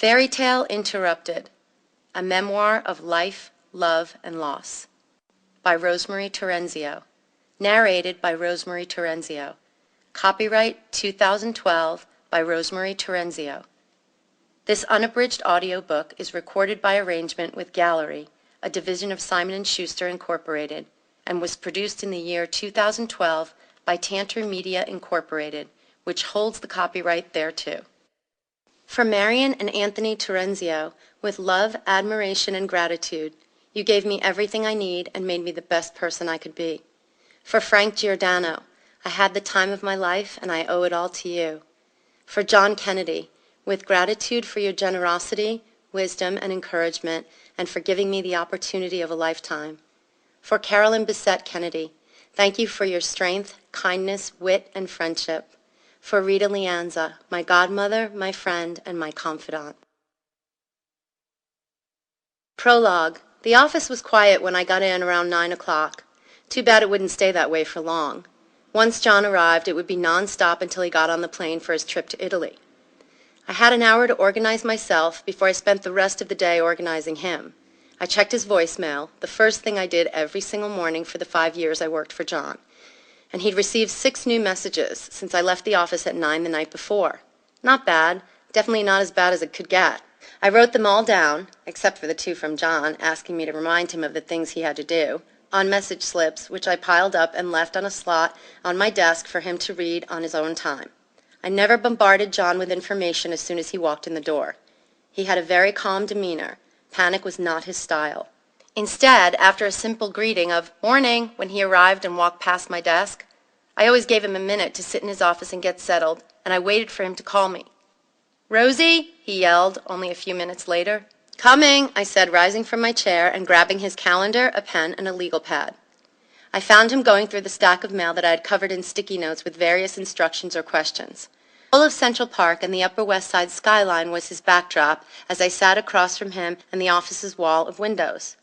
Fairy Tale Interrupted, a memoir of life, love, and loss, by Rosemarie Terenzio, narrated by Rosemarie Terenzio. Copyright 2012 by Rosemarie Terenzio. This unabridged audiobook is recorded by arrangement with Gallery, a division of Simon & Schuster Incorporated, and was produced in the year 2012 by Tantor Media Incorporated, which holds the copyright thereto. For Marion and Anthony Terenzio, with love, admiration, and gratitude, you gave me everything I need and made me the best person I could be. For Frank Giordano, I had the time of my life and I owe it all to you. For John Kennedy, with gratitude for your generosity, wisdom, and encouragement, and for giving me the opportunity of a lifetime. For Carolyn Bessette Kennedy, thank you for your strength, kindness, wit, and friendship. For Rita Lianza, my godmother, my friend, and my confidant. Prologue. The office was quiet when I got in around 9 o'clock. Too bad it wouldn't stay that way for long. Once John arrived, it would be non-stop until he got on the plane for his trip to Italy. I had an hour to organize myself before I spent the rest of the day organizing him. I checked his voicemail, the first thing I did every single morning for the 5 years I worked for John. And he'd received 6 new messages since I left the office at 9 the night before. Not bad, definitely not as bad as it could get. I wrote them all down, except for the 2 from John, asking me to remind him of the things he had to do, on message slips, which I piled up and left on a slot on my desk for him to read on his own time. I never bombarded John with information as soon as he walked in the door. He had a very calm demeanor. Panic was not his style. Instead, after a simple greeting of "Morning" when he arrived and walked past my desk, I always gave him a minute to sit in his office and get settled, and I waited for him to call me. "Rosie," he yelled only a few minutes later. "Coming," I said, rising from my chair and grabbing his calendar, a pen, and a legal pad. I found him going through the stack of mail that I had covered in sticky notes with various instructions or questions. All of Central Park and the Upper West Side skyline was his backdrop as I sat across from him and the office's wall of windows.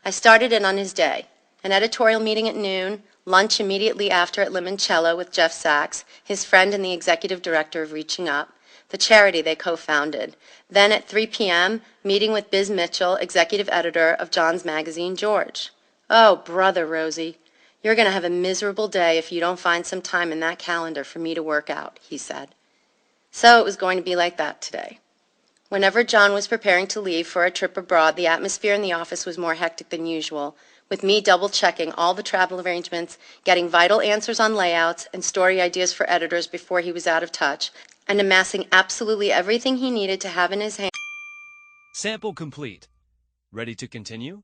I started in on his day. An editorial meeting at noon, lunch immediately after at Limoncello with Jeff Sachs, his friend and the executive director of Reaching Up, the charity they co-founded. Then at 3 p.m., meeting with Biz Mitchell, executive editor of John's magazine, George. Oh, brother Rosie, you're going to have a miserable day if you don't find some time in that calendar for me to work out, he said. So it was going to be like that today. Whenever John was preparing to leave for a trip abroad, the atmosphere in the office was more hectic than usual, with me double-checking all the travel arrangements, getting vital answers on layouts and story ideas for editors before he was out of touch, and amassing absolutely everything he needed to have in his hand. Sample complete. Ready to continue?